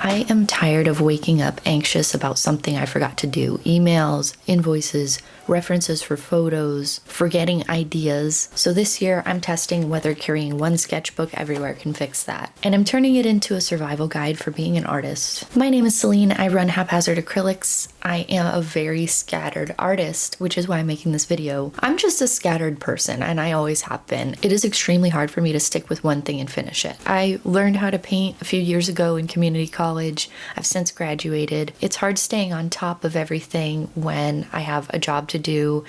I am tired of waking up anxious about something I forgot to do. Emails, invoices, references for photos, forgetting ideas. So this year I'm testing whether carrying one sketchbook everywhere can fix that. And I'm turning it into a survival guide for being an artist. My name is Celine. I run Haphazardacrylics. I am a very scattered artist, which is why I'm making this video. I'm just a scattered person, and I always have been. It is extremely hard for me to stick with one thing and finish it. I learned how to paint a few years ago in community college. I've since graduated. It's hard staying on top of everything when I have a job to do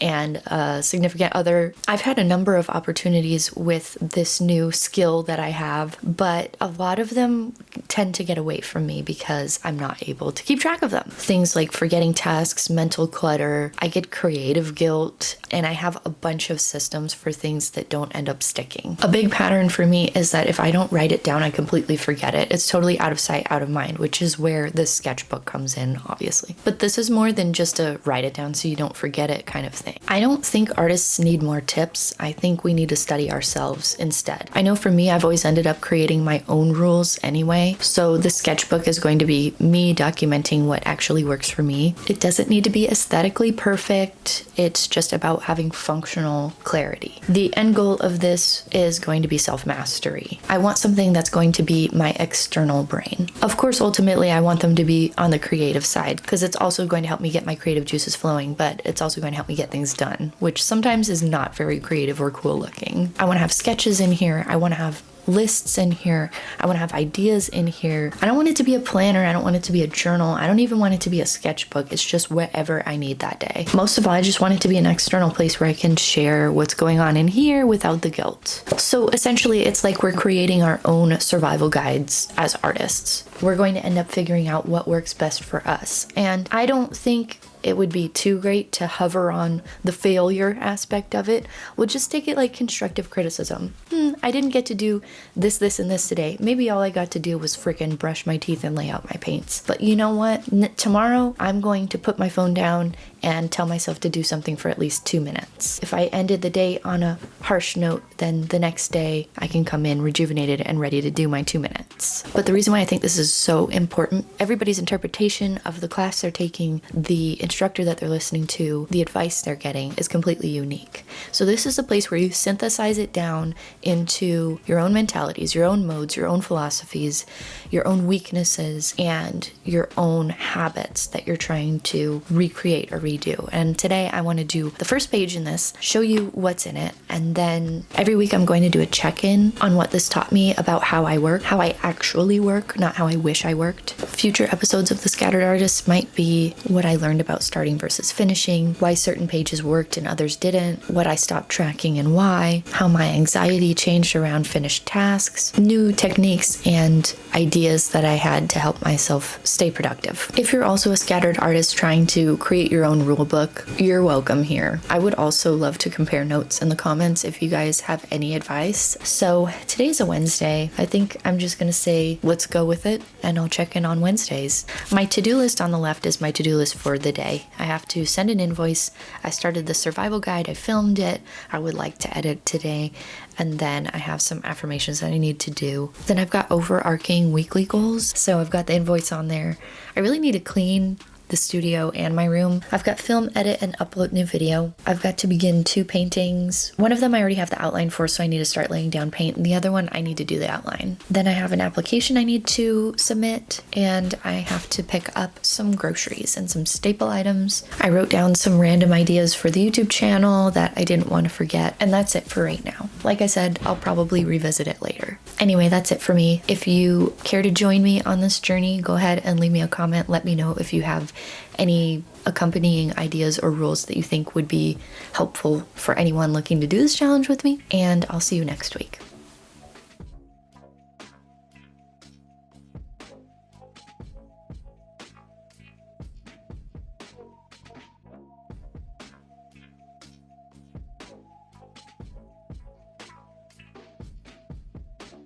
and a significant other. I've had a number of opportunities with this new skill that I have, but a lot of them tend to get away from me because I'm not able to keep track of them. Things like forgetting tasks, mental clutter, I get creative guilt, and I have a bunch of systems for things that don't end up sticking. A big pattern for me is that if I don't write it down, I completely forget it. It's totally out of sight, out of mind, which is where this sketchbook comes in, obviously. But this is more than just a write it down so you don't forget it kind of thing. I don't think artists need more tips. I think we need to study ourselves instead. I know for me, I've always ended up creating my own rules anyway. So the sketchbook is going to be me documenting what actually works for me. It doesn't need to be aesthetically perfect. It's just about having functional clarity. The end goal of this is going to be self-mastery. I want something that's going to be my external brain. Of course, ultimately, I want them to be on the creative side because it's also going to help me get my creative juices flowing, but it's also going to help me get things done, which sometimes is not very creative or cool looking. I want to have sketches in here. I want to have lists in here. I want to have ideas in here. I don't want it to be a planner. I don't want it to be a journal. I don't even want it to be a sketchbook. It's just whatever I need that day. Most of all, I just want it to be an external place where I can share what's going on in here without the guilt. So essentially, it's like we're creating our own survival guides as artists. We're going to end up figuring out what works best for us. And I don't think it would be too great to hover on the failure aspect of it. We'll just take it like constructive criticism. I didn't get to do this, and this today. Maybe all I got to do was freaking brush my teeth and lay out my paints. But you know what? Tomorrow, I'm going to put my phone down and tell myself to do something for at least 2 minutes. If I ended the day on a harsh note, then the next day I can come in rejuvenated and ready to do my 2 minutes. But the reason why I think this is so important, everybody's interpretation of the class they're taking, the instructor that they're listening to, the advice they're getting is completely unique. So this is a place where you synthesize it down into your own mentalities, your own modes, your own philosophies, your own weaknesses, and your own habits that you're trying to recreate or redo. And today I want to do the first page in this, show you what's in it, and then every week I'm going to do a check-in on what this taught me about how I work, how I actually work, not how I wish I worked. Future episodes of The Scattered Artist might be what I learned about starting versus finishing, why certain pages worked and others didn't, what I stopped tracking and why, how my anxiety changed around finished tasks, new techniques and ideas that I had to help myself stay productive. If you're also a scattered artist trying to create your own rule book, you're welcome here. I would also love to compare notes in the comments if you guys have any advice. So today's a Wednesday. I think I'm just gonna say let's go with it, and I'll check in on Wednesdays. My to-do list on the left is my to-do list for the day. I have to send an invoice. I started the survival guide. I filmed it. I would like to edit today. And then I have some affirmations that I need to do. Then I've got overarching weekly goals. So I've got the invoice on there. I really need to clean the studio and my room. I've got film, edit, and upload new video. I've got to begin 2 paintings. One of them I already have the outline for, so I need to start laying down paint. And the other one, I need to do the outline. Then I have an application I need to submit, and I have to pick up some groceries and some staple items. I wrote down some random ideas for the YouTube channel that I didn't want to forget, and that's it for right now. Like I said, I'll probably revisit it later. Anyway, that's it for me. If you care to join me on this journey, go ahead and leave me a comment. Let me know if you have any accompanying ideas or rules that you think would be helpful for anyone looking to do this challenge with me, and I'll see you next week.